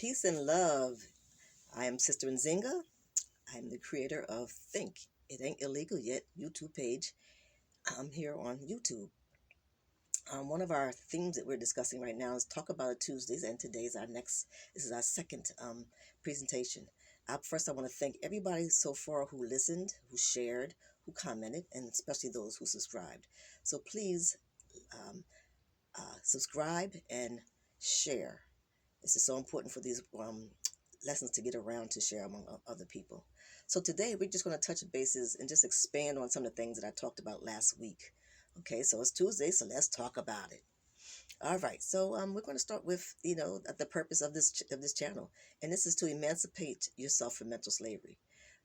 Peace and love. I am Sister Nzinga. I'm the creator of Think. It Ain't Illegal Yet YouTube page. I'm here on YouTube. One of our themes that we're discussing right now is Talk About It Tuesdays, and this is our second presentation. First, I want to thank everybody so far who listened, who shared, who commented, and especially those who subscribed. So please subscribe and share. This is so important for these lessons to get around to share among other people. So today we're just going to touch bases and just expand on some of the things that I talked about last week. Okay, so it's Tuesday, so let's talk about it. All right, so we're going to start with the purpose of this channel, and this is to emancipate yourself from mental slavery.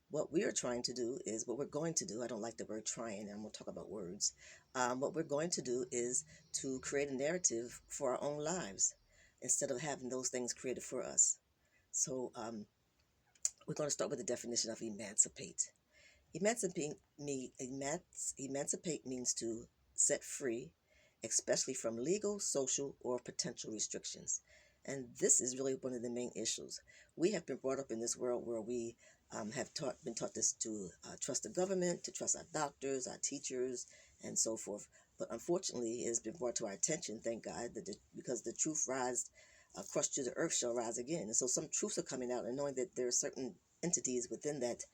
What we are trying to do is what we're going to do. I don't like the word trying, and I'm going to talk about words. What we're going to do is to create a narrative for our own lives instead of having those things created for us. So we're going to start with the definition of emancipate. Emancipate means to set free, especially from legal, social, or potential restrictions. And this is really one of the main issues. We have been brought up in this world where we been taught this to trust the government, to trust our doctors, our teachers, and so forth. But unfortunately, it has been brought to our attention, thank God, because the truth crushed to the earth shall rise again. And so some truths are coming out, and knowing that there are certain entities within that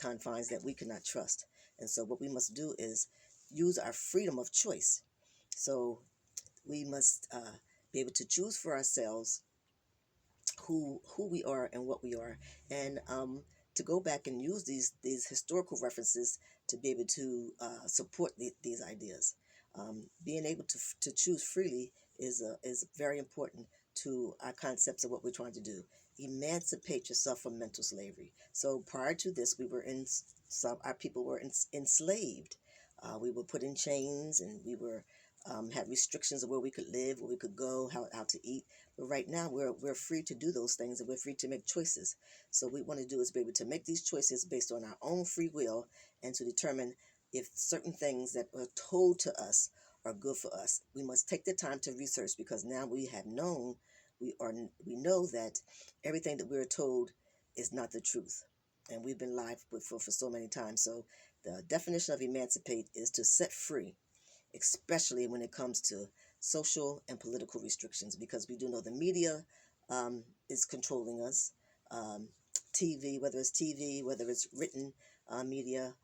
confines that we cannot trust. And so what we must do is use our freedom of choice. So we must be able to choose for ourselves who we are and what we are, and to go back and use these historical references to be able to support these ideas. Being able to choose freely is very important to our concepts of what we're trying to do. Emancipate yourself from mental slavery. So prior to this, our people were enslaved. We were put in chains, and we were had restrictions of where we could live, where we could go, how to eat. But right now, we're free to do those things, and we're free to make choices. So what we want to do is be able to make these choices based on our own free will, and to determine if certain things that are told to us are good for us. We must take the time to research, because now we know that everything that we're told is not the truth, and we've been lied with for so many times. So the definition of emancipate is to set free, especially when it comes to social and political restrictions, because we do know the media is controlling us. Whether it's TV, whether it's written media,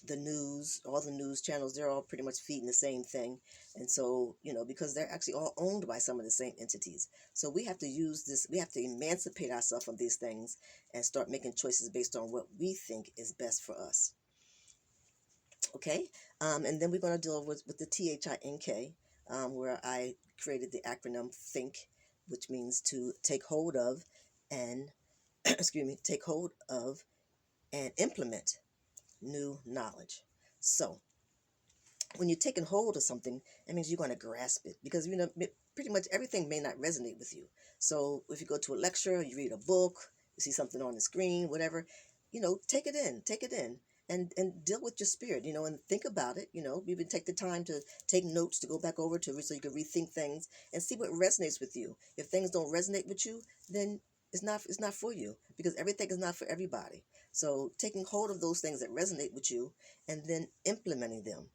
the news, all the news channels, they're all pretty much feeding the same thing. And so, because they're actually all owned by some of the same entities. So we have to we have to emancipate ourselves from these things and start making choices based on what we think is best for us. Okay, and then we're going to deal with the THINK, where I created the acronym THINK, which means to take hold of and take hold of and implement new knowledge. So when you're taking hold of something, that means you're going to grasp it, because pretty much everything may not resonate with you. So if you go to a lecture, you read a book, you see something on the screen, whatever, take it in. And deal with your spirit, and think about it. Even take the time to take notes, to go back over so you can rethink things and see what resonates with you. If things don't resonate with you, then it's not for you, because everything is not for everybody. So taking hold of those things that resonate with you and then implementing them.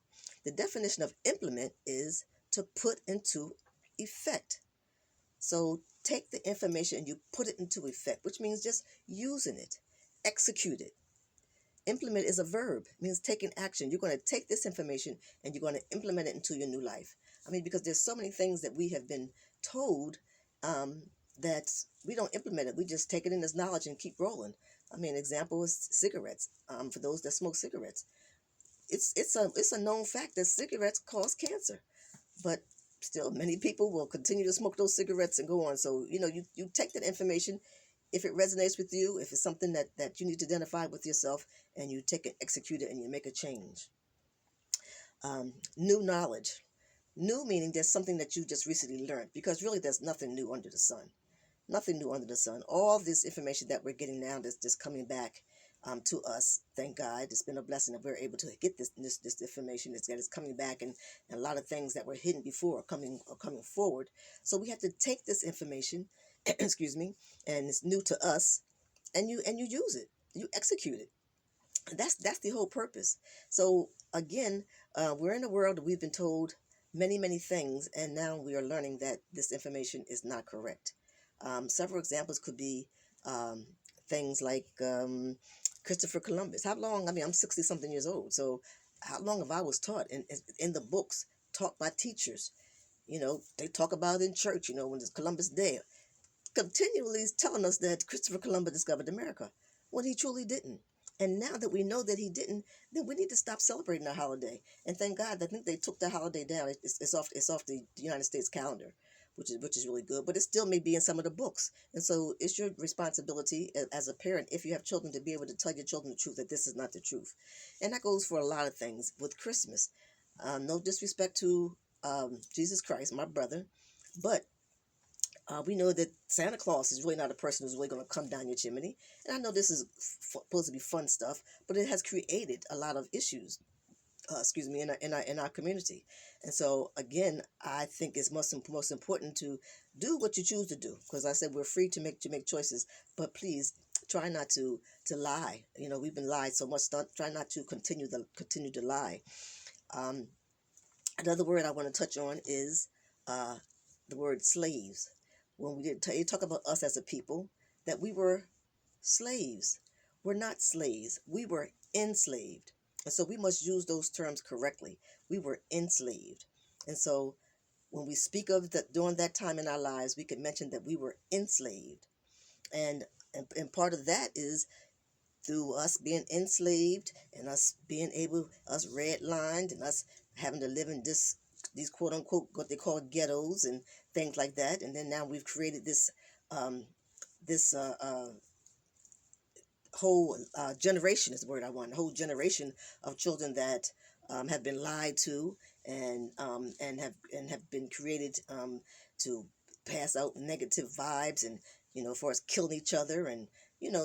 The definition of implement is to put into effect. So take the information and you put it into effect, which means just using it, execute it. Implement is a verb. It means taking action. You're going to take this information and you're going to implement it into your new life. Because there's so many things that we have been told that we don't implement it. We just take it in as knowledge and keep rolling. Example is cigarettes. For those that smoke cigarettes, it's a known fact that cigarettes cause cancer, but still many people will continue to smoke those cigarettes and go on. So you take that information. If it resonates with you, if it's something that you need to identify with yourself, and you take it, execute it, and you make a change. New knowledge. New meaning there's something that you just recently learned, because really there's nothing new under the sun. Nothing new under the sun. All this information that we're getting now that's just coming back to us, thank God. It's been a blessing that we're able to get this information that is coming back, and a lot of things that were hidden before are coming forward. So we have to take this information excuse me, and it's new to us, and you use it, you execute it. That's the whole purpose. So again, we're in a world that we've been told many things, and now we are learning that this information is not correct. Several examples could be um, things like Christopher Columbus. How long? I mean, I'm 60 something years old, so how long have I was taught in the books, taught by teachers? They talk about it in church. When it's Columbus Day, continually is telling us that Christopher Columbus discovered America when he truly didn't. And now that we know that he didn't, then we need to stop celebrating our holiday. And thank God, I think they took the holiday down. It's off the United States calendar, which is really good. But it still may be in some of the books. And so it's your responsibility as a parent, if you have children, to be able to tell your children the truth, that this is not the truth. And that goes for a lot of things with Christmas. No disrespect to Jesus Christ, my brother, but we know that Santa Claus is really not a person who's really going to come down your chimney. And I know this is supposed to be fun stuff, but it has created a lot of issues, excuse me, in our community. And so again, I think it's most important to do what you choose to do, because I said we're free to make choices, but please try not to lie. We've been lied so much. Try not to continue to lie. Um, Another word I want to touch on is uh, the word slaves. When you talk about us as a people, that we were slaves. We're not slaves. We were enslaved. And so we must use those terms correctly. We were enslaved. And so when we speak of that during that time in our lives, we can mention that we were enslaved. And part of that is through us being enslaved and us redlined and us having to live in these quote unquote what they call ghettos and things like that. And then now we've created um, this whole generation is the word I want. A whole generation of children that have been lied to and have been created to pass out negative vibes and for us killing each other and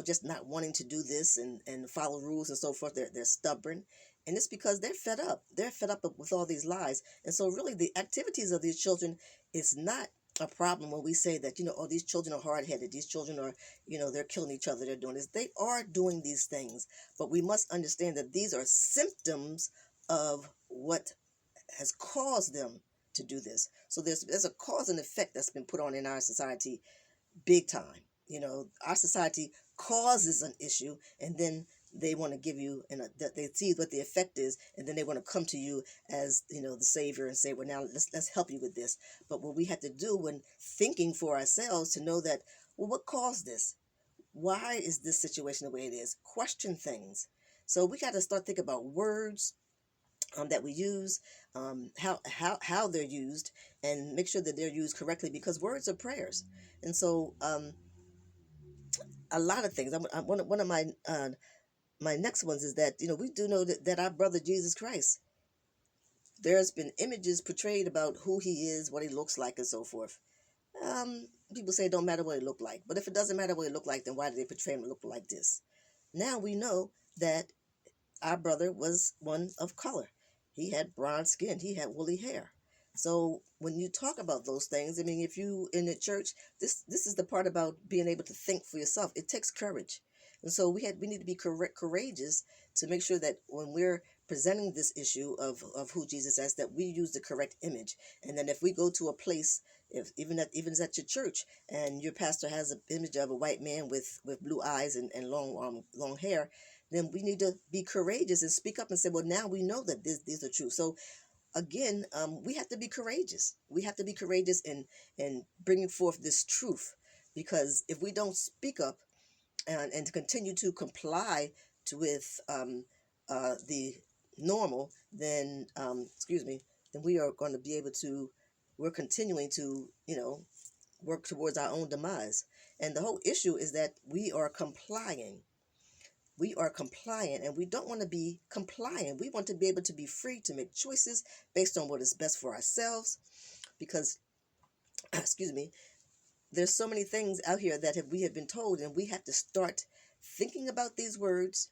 just not wanting to do this and follow rules and so forth. They're stubborn, and it's because they're fed up. They're fed up with all these lies, and so really the activities of these children is not a problem when we say that oh, these children are hard-headed, these children are they're killing each other, they're doing this. They are doing these things, but we must understand that these are symptoms of what has caused them to do this. So there's a cause and effect that's been put on in our society big time. Our society causes an issue, and then they want to give you, and that they see what the effect is, and then they want to come to you as the savior and say, well, now let's help you with this. But what we have to do when thinking for ourselves to know that, well, what caused this? Why is this situation the way it is? Question things. So we got to start thinking about words that we use, how they're used, and make sure that they're used correctly, because words are prayers. And so a lot of things. One of my next ones is that we do know that our brother Jesus Christ, there's been images portrayed about who he is, what he looks like, and so forth. People say it don't matter what he looked like, but if it doesn't matter what he looked like, then why did they portray him to look like this? Now we know that our brother was one of color. He had bronze skin. He had woolly hair. So when you talk about those things, I mean, if you in the church, this is the part about being able to think for yourself. It takes courage, and so we need to be courageous to make sure that when we're presenting this issue of who Jesus is, that we use the correct image. And then if we go to a place, if even at your church, and your pastor has an image of a white man with blue eyes and long hair, then we need to be courageous and speak up and say, well, now we know that these are true. So again, we have to be courageous. We have to be courageous in bringing forth this truth, because if we don't speak up and continue to comply with the normal, then excuse me, then we are going to be able to. We're continuing to work towards our own demise. And the whole issue is that we are complying. We are compliant, and we don't want to be compliant. We want to be able to be free to make choices based on what is best for ourselves, because excuse me, there's so many things out here that we have been told, and we have to start thinking about these words,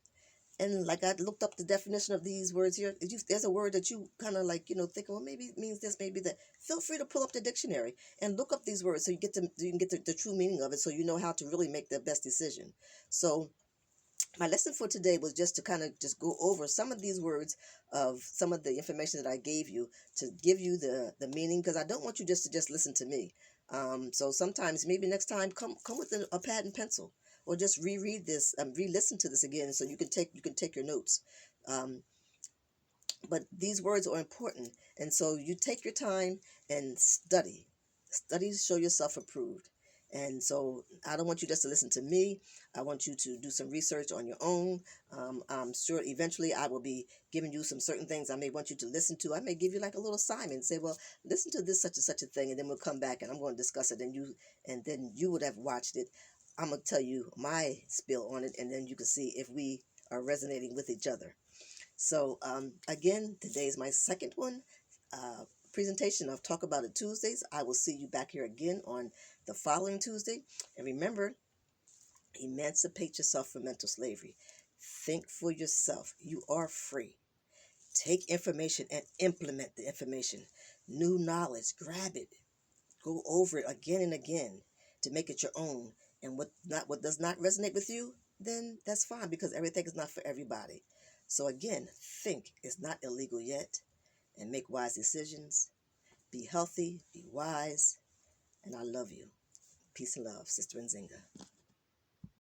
And like I looked up the definition of these words here. If there's a word that you kind of like, think, well, maybe it means this, maybe that. Feel free to pull up the dictionary and look up these words so you can get the true meaning of it, so you know how to really make the best decision. So my lesson for today was just to kind of just go over some of these words of some of the information that I gave you to give you the meaning, because I don't want you just to just listen to me. So sometimes maybe next time come with a pad and pencil, or just reread this, re-listen to this again, so you can take your notes. Um, but these words are important, and so you take your time and study to show yourself approved. And so I don't want you just to listen to me. I want you to do some research on your own. I'm sure eventually I will be giving you some certain things I may want you to listen to. I may give you like a little assignment, say, well, listen to this such and such a thing, and then we'll come back and I'm going to discuss it, and then you would have watched it. I'm going to tell you my spill on it, and then you can see if we are resonating with each other. So again, today is my second one, presentation of Talk About It Tuesdays. I will see you back here again on the following Tuesday. And remember, emancipate yourself from mental slavery. Think for yourself. You are free. Take information and implement the information. New knowledge, grab it. Go over it again and again to make it your own. And what does not resonate with you, then that's fine, because everything is not for everybody. So again, think. It's not illegal yet, and make wise decisions. Be healthy, be wise, and I love you. Peace and love, Sister Nzinga.